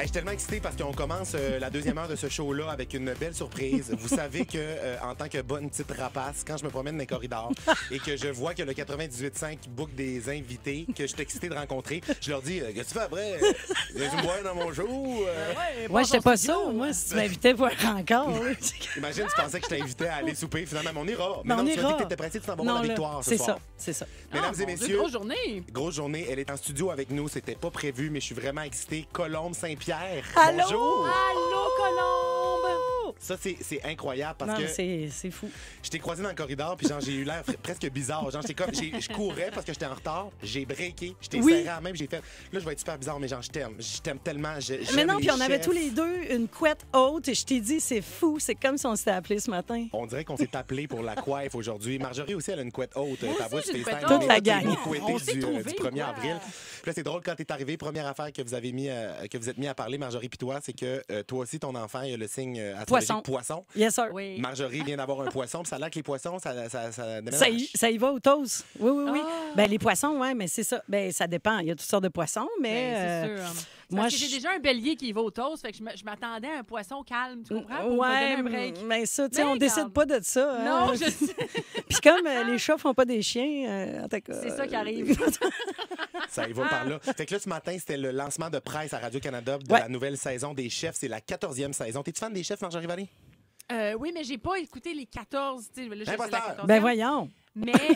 Hey, je suis tellement excité parce qu'on commence la deuxième heure de ce show-là avec une belle surprise. Vous savez que, en tant que bonne petite rapace, quand je me promène dans les corridors et que je vois que le 98.5 book des invités que je suis excité de rencontrer, je leur dis qu'est-ce que tu fais après? Viens-tu me voir dans mon show? Ouais, j'étais pas ça. Moi, si tu m'invitais pour un encore. Imagine, tu pensais que je t'invitais à aller souper. Finalement, on ira. Mais on non, tu m'as ira. dit que t'étais pressé de t'en avoir la victoire ce c'est soir. ça, c'est ça. Mesdames et messieurs, Grosse journée. grosse journée. Elle est en studio avec nous. C'était pas prévu, mais je suis vraiment excité. Colombe Saint-Pierre. Allô? Bonjour. Allô, Colombe! Ça, c'est incroyable parce Non, que c'est fou. je t'ai croisé dans le corridor puis genre j'ai eu l'air presque bizarre. Genre je courais parce que j'étais en retard, j'ai breaké, je t'ai serré à la main, j'ai fait là je vais être super bizarre mais genre je t'aime tellement, Mais non, les puis on avait chefs. tous les deux une couette haute et je t'ai dit, c'est fou, c'est comme si on s'était appelé ce matin. On dirait qu'on s'est appelé pour la coiffe aujourd'hui. Marjorie aussi, elle a une couette haute. Moi Ta aussi, voix, j'ai tu une fais couette ça, haute. Toute la mais gang. t'es couettée On s'est du trouvés, 1er quoi. avril. Puis là, c'est drôle quand t'es arrivé, première affaire que vous avez que vous êtes mis à parler, Marjorie puis toi, c'est que toi aussi, ton enfant, il a le signe astrologique poisson. Yes, sir. Oui. Marjorie vient d'avoir un poisson, puis ça a l'air que les poissons, ça déménage. Ça y va au toast. Oui, oui, oui. Ah. Ben, les poissons, oui, mais c'est ça. Ben, ça dépend. Il y a toutes sortes de poissons, mais. Ben, c'est sûr. moi, Parce que j'ai déjà un bélier qui va au toast, fait que je m'attendais à un poisson calme, tu comprends? Pour me Ouais, donner un break. mais ça, tu sais, Mais on décide regarde. pas de ça. hein. Non, je sais. Puis comme les chats font pas des chiens, en tout cas. C'est ça qui arrive. Ça y va par là. Fait que là, ce matin, c'était le lancement de presse à Radio-Canada de Ouais. la nouvelle saison des chefs. C'est la 14e saison. T'es-tu fan des chefs, Marjorie Vallée? Oui, mais j'ai pas écouté les 14. Tu sais, là, je sais la Imposteur. 14e. Ben voyons. Mais Qu'est-ce que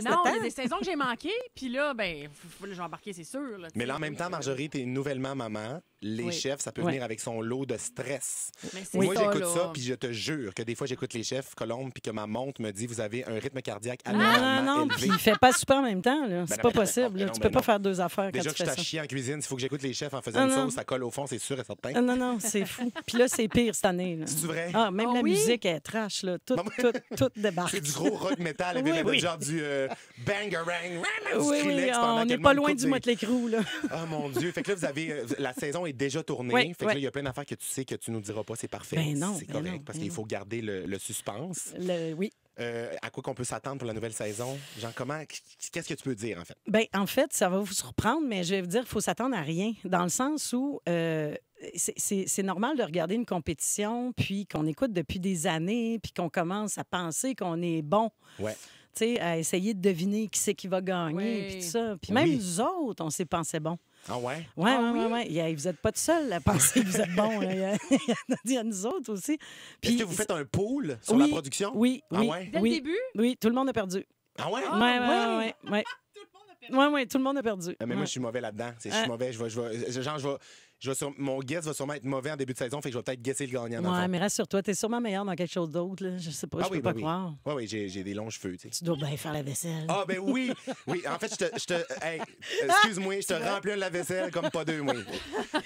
non, il y a t'attends? des saisons que j'ai manquées, puis là, ben, je vais embarquer, c'est sûr. Là, tu Mais sais. là, en même temps, Marjorie, t'es nouvellement maman. Les Oui. chefs, ça peut Ouais. venir avec son lot de stress. Mais c'est Moi, ça, j'écoute là. ça, puis je te jure que des fois, j'écoute les chefs, Colombe, puis que ma montre me dit vous avez un rythme cardiaque Non, non, anormalement non. élevé. Puis il fait pas super en même temps. là. C'est non, pas mais- possible. mais là. non, Tu mais peux pas non. faire deux affaires quand Déjà tu que je fais suis ça. à chier en cuisine, il faut que j'écoute les chefs en faisant Ah, une non. sauce, ça colle au fond, c'est sûr et certain. Ah, non, non, c'est fou. Puis là, c'est pire cette année. là. C'est vrai? Ah, même Ah la oui? musique est trash. Là. Tout, Bon, tout débarque. C'est du gros rock metal avec Oui, oui. genre du bangarang, Oui, oui, on n'est pas loin du Motley Crue, là. Oh mon Dieu. Fait que là, vous avez. La saison est déjà tournée. Oui, fait que oui. là, il y a plein d'affaires que tu sais que tu nous diras pas, c'est parfait. Ben non, c'est ben correct, non, parce ben qu'il non. faut garder le suspense. Oui. À quoi qu'on peut s'attendre pour la nouvelle saison? Genre, qu'est-ce que tu peux dire, en fait? Ben, en fait, ça va vous surprendre, mais je vais vous dire, il faut s'attendre à rien. Dans le sens où c'est normal de regarder une compétition, puis qu'on écoute depuis des années, puis qu'on commence à penser qu'on est bon. Ouais. Tu sais, à essayer de deviner qui c'est qui va gagner, Oui. puis tout ça. Puis même Oui. nous autres, on s'est pensé bon. Ah ouais? Oui, Ah oui, oui? oui. Vous n'êtes pas tout seul à penser que vous êtes bon. là. Il y a nous autres aussi. Est-ce que vous faites un pool sur Oui, la production? Oui, Ah oui. ouais? Dès oui, le début? Oui, tout le monde a perdu. Ah ouais? Ah, Oui, oui, oui. Oui, tout le monde a perdu. Mais moi, Ouais. je suis mauvais là-dedans. Je suis mauvais. Mon guess va sûrement être mauvais en début de saison, fait que je vais peut-être guesser le gagnant. dans le Ouais, fond. mais rassure-toi, t'es sûrement meilleur dans quelque chose d'autre. Là. Je sais pas, Ah je oui, peux pas oui, oui. croire. Oui, oui, j'ai des longs cheveux, tu sais. Tu dois bien faire la vaisselle. Ah, ben oui! Oui, en fait, hey, excuse-moi, je te remplis un lave-vaisselle comme pas deux, moi.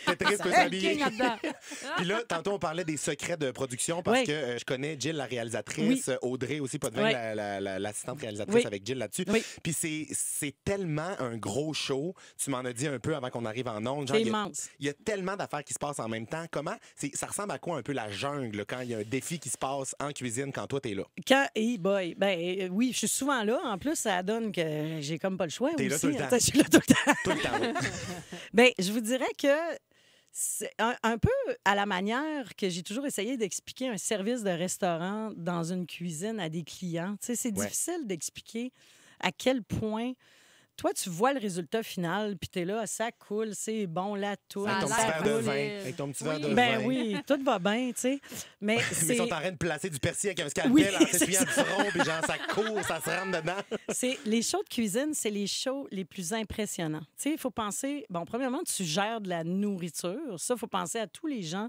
Tetris peut King s'habiller. là-dedans. Puis là, tantôt, on parlait des secrets de production parce Oui. que je connais Jill, la réalisatrice, Oui. Audrey aussi, Potvin, Oui. l'assistante réalisatrice Oui. avec Jill là-dessus. Oui. Puis c'est tellement un gros show. Tu m'en as dit un peu avant qu'on arrive en ondes. Genre, C'est il y a- immense. il y a tellement d'affaires qui se passent en même temps. Ça ressemble à quoi un peu la jungle là, quand il y a un défi qui se passe en cuisine quand toi, t'es là? Boy, oui, je suis souvent là. En plus, ça donne que j'ai comme pas le choix T'es aussi. là tout le temps. Je suis là tout le temps. Tout le temps. là. Bien, je vous dirais que c'est un peu à la manière que j'ai toujours essayé d'expliquer un service de restaurant dans une cuisine à des clients. Tu sais, c'est Ouais. difficile d'expliquer à quel point toi, tu vois le résultat final, puis t'es là, ça coule, c'est bon, la tour. Avec ton a petit l'air verre de cool. vin. Avec ton petit verre de Ben vin. oui, tout va bien, tu sais. Mais Mais c'est... ils sont en train de placer du persil avec un scalpel Oui, en c'est s'essuyant ça. le front, puis genre, ça court, ça se rentre dedans. C'est les shows de cuisine, c'est les shows les plus impressionnants. Tu sais, il faut penser, bon, premièrement, tu gères de la nourriture. Ça, il faut penser à tous les gens,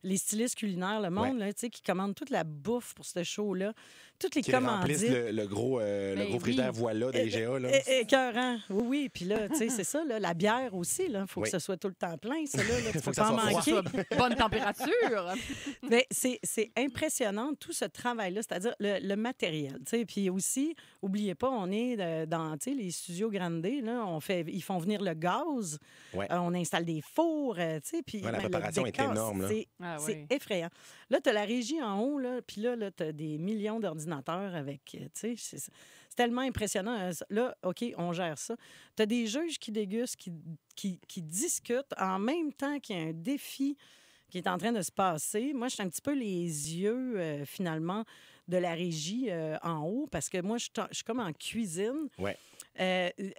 les stylistes culinaires, le monde, là, tu sais, qui commandent toute la bouffe pour ce show-là. Toutes les Qui remplissent commandites. le gros Ben frigidaire oui. voilà des GA. Là. Écœurant. Oui, oui. Puis là, tu sais, c'est ça, là, la bière aussi, il faut Oui. que ce soit tout le temps plein, ça, là. Tu Faut peux que ça pas en soit froid. manquer. Bonne température. Mais c'est impressionnant, tout ce travail-là, c'est-à-dire le matériel. Tu sais. Puis aussi, oubliez pas, on est dans tu sais, les studios Grande, là, ils font venir le gaz, Ouais. on installe des fours, tu sais, puis Ouais, la le préparation est décor, énorme, là. c'est Ah C'est oui. effrayant. Là, tu as la régie en haut, là, puis là tu as des millions d'ordinateurs avec, tu sais, c'est tellement impressionnant. Là, OK, on gère ça. Tu as des juges qui dégustent, qui discutent en même temps qu'il y a un défi qui est en train de se passer. Moi, je suis un petit peu les yeux, finalement, de la régie en haut, parce que moi, je suis comme en cuisine. Ouais.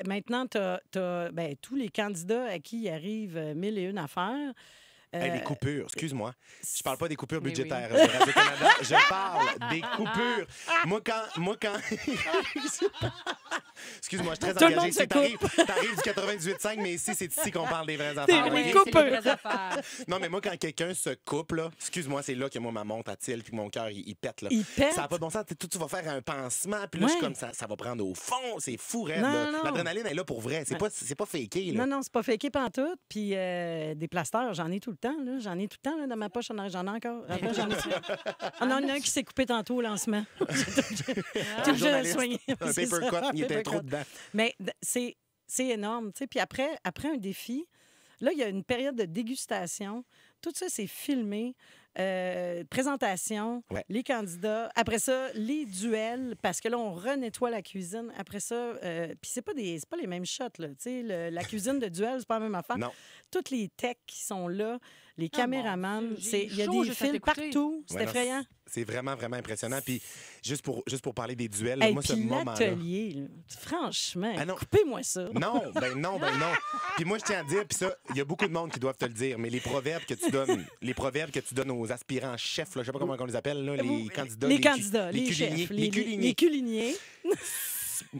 Maintenant, tu as tous les candidats à qui il arrive 1001 affaires. Hey, les coupures, excuse-moi. Je parle pas des coupures Mais budgétaires oui. de Radio-Canada. Je parle des coupures. Moi, quand... Excuse-moi, je suis Tout très le monde engagé. se Ici, t'arrives du 98.5, mais ici, c'est ici qu'on parle des vraies Des affaires. vraies OK? C'est coupures. les vraies affaires. Non, mais moi, quand quelqu'un se coupe, là, excuse-moi, c'est là que moi, ma montre attire, puis mon cœur, il pète. Là. Il pète. Ça n'a pas de bon sens. Tu vas faire un pansement, puis là, je suis Ouais. comme ça va prendre au fond. C'est fou, raide. Non, là. non. L'adrénaline est là pour vrai. C'est pas faké. Là. Non, c'est pas faké pantoute. Puis des plasteurs, j'en ai tout le temps. Là. J'en ai tout le temps là, dans ma poche. J'en ai encore. Après, j'en ai... On en a un qui s'est coupé tantôt au lancement. Tout Un le journaliste, soigné. un C'est paper ça, cut, il était paper trop cut. dedans. Mais c'est énorme. Tu sais. Puis après un défi, là, il y a une période de dégustation. Tout ça, c'est filmé. Présentation, Ouais. les candidats. Après ça, les duels, parce que là, on renettoie la cuisine. Après ça, puis c'est pas les mêmes shots, là. Tu sais, la cuisine de duel, c'est pas la même affaire. Non. Toutes les techs qui sont là, les Ah, caméramans, mon Dieu, j'ai il y a chaud des juste à fils t'écouter. partout. C'est Ouais, non, effrayant. C'est vraiment, vraiment impressionnant. Puis juste pour parler des duels, là, Et moi, ce puis moment-là... l'atelier, là, franchement, Ah non. coupez-moi ça. Non. Puis moi, je tiens à dire, puis ça, il y a beaucoup de monde qui doivent te le dire, mais les proverbes que tu donnes aux aspirants chefs, là, je sais pas comment on les appelle, là, les candidats. Les candidats, les culiniers, chefs, les culiniers. les culiniers.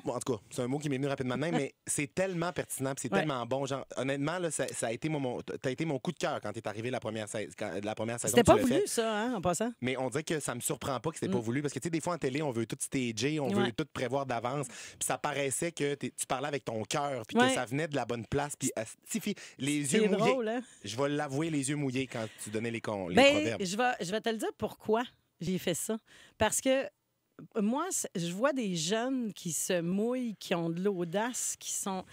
Bon, en tout cas, c'est un mot qui m'est venu rapidement de même, mais c'est tellement pertinent, puis c'est Ouais. tellement bon. Genre, honnêtement, là, ça a été t'as été mon coup de cœur quand t'es arrivé la première saison. C'était tu pas l'as voulu, fait. ça, hein, en passant. Mais on dirait que ça me surprend pas que c'était pas voulu parce que, tu sais, des fois en télé, on veut tout stager, on veut Ouais. tout prévoir d'avance. Puis ça paraissait que tu parlais avec ton cœur, puis Ouais. que ça venait de la bonne place. Puis, les yeux C'est mouillés. drôle, hein? Je vais l'avouer, les yeux mouillés quand tu donnais les Ben, proverbes. je vais te le dire pourquoi j'ai fait ça. Parce que moi, je vois des jeunes qui se mouillent, qui ont de l'audace, qui sont...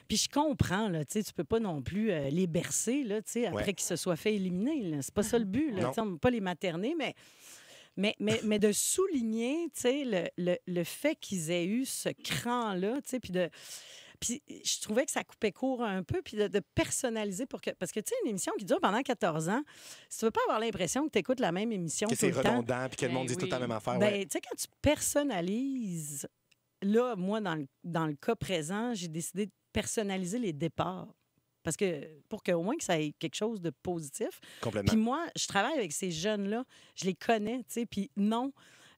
Puis je comprends, là, tu sais, tu peux pas non plus les bercer, là, tu sais, après Ouais. qu'ils se soient fait éliminer. Là. C'est pas ça le but, là, Non. tu sais, on ne peut pas les materner, mais de souligner, tu sais, le fait qu'ils aient eu ce cran-là, tu sais, Puis je trouvais que ça coupait court un peu, puis de personnaliser parce que, tu sais, une émission qui dure pendant 14 ans, si tu veux pas avoir l'impression que tu écoutes la même émission Que tout c'est le temps, redondant, puis que le monde Ben dit tout la oui. même affaire. ben, ouais. tu sais, quand tu personnalises, là, moi, dans le cas présent, j'ai décidé de personnaliser les départs. Parce que pour qu'au moins que ça ait quelque chose de positif. Complètement. Puis moi, je travaille avec ces jeunes-là, je les connais, tu sais, puis non,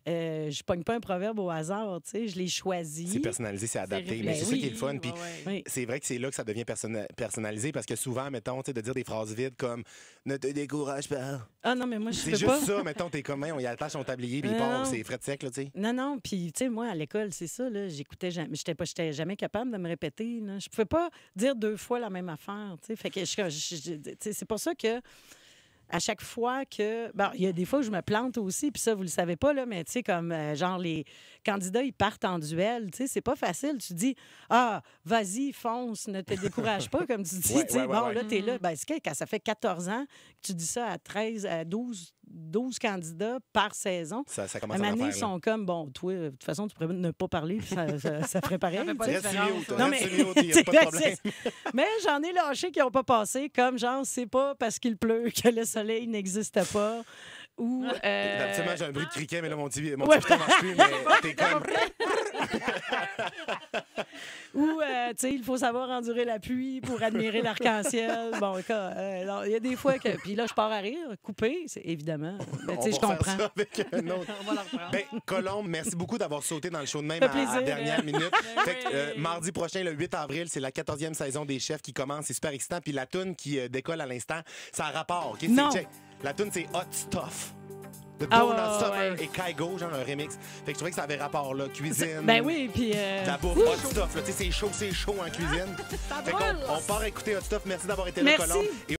je pogne pas un proverbe au hasard, tu sais, je les choisis. C'est personnalisé, c'est adapté. réfléchi. Mais Ben c'est ça oui. qui est le fun. Puis Oui. c'est vrai que c'est là que ça devient personnalisé parce que souvent, mettons, tu sais, de dire des phrases vides comme « Ne te décourage pas Ah non, mais moi, ». je C'est peux juste pas. ça, mettons, t'es comme, on y attache son tablier, puis il Non, part, non. puis c'est frais de sec, là, tu sais. Non, puis tu sais, moi, à l'école, c'est ça, là, j'écoutais jamais, j'étais jamais capable de me répéter, là. Je pouvais pas dire 2 fois la même affaire, tu sais. Fait que tu sais, c'est pour ça que à chaque fois que... Bon, il y a des fois où je me plante aussi, puis ça, vous le savez pas, là, mais tu sais, comme, genre, les candidats, ils partent en duel, tu sais, c'est pas facile. Tu dis, vas-y, fonce, ne te décourage pas, comme tu dis, Ouais, tu sais, ouais, bon, ouais. là, t'es là. Ben, c'est que quand ça fait 14 ans que tu dis ça à 13, à 12 candidats par saison, Ça à un commence à moment en donné, faire, ils là. sont comme, bon, toi, de toute façon, tu pourrais ne pas parler, puis ça ferait pareil. Ça fait pas tu sais. de Reste différence. mute, Non, reste mais- mute, il n'y a pas de problème. Mais j'en ai lâché qui n'ont pas passé, comme genre, c'est pas parce qu'il pleut que le soleil n'existe pas. Ou. Absolument, j'ai un bruit de criquet, mais là, mon petit Ouais. piton marche plus, mais t'es comme... Ou, tu sais, il faut savoir endurer la pluie pour admirer l'arc-en-ciel. Bon, non, il y a des fois que. Puis là, je pars à rire, coupé, c'est évidemment. Mais tu sais, je On va comprends. faire ça avec un autre. On va la reprendre. Ben, Colombe, merci beaucoup d'avoir sauté dans le show de même Ça à fait la plaisir, dernière hein? minute. Fait que, oui. mardi prochain, le 8 avril, c'est la 14e saison des chefs qui commence. C'est super excitant. Puis la toune qui décolle à l'instant, ça a rapport. OK? Non. Check. La toune, c'est Hot Stuff. De Ah, Donna ouais, Summer ouais. et Kygo, genre un remix. Fait que je trouvais que ça avait rapport, là. Cuisine. Ben oui, puis. La bouffe, Hot Stuff. là. Tu sais, c'est chaud en cuisine. Ça Fait brûle. qu'on on part écouter Hot Stuff. Merci d'avoir été là, Merci. Colombe. Et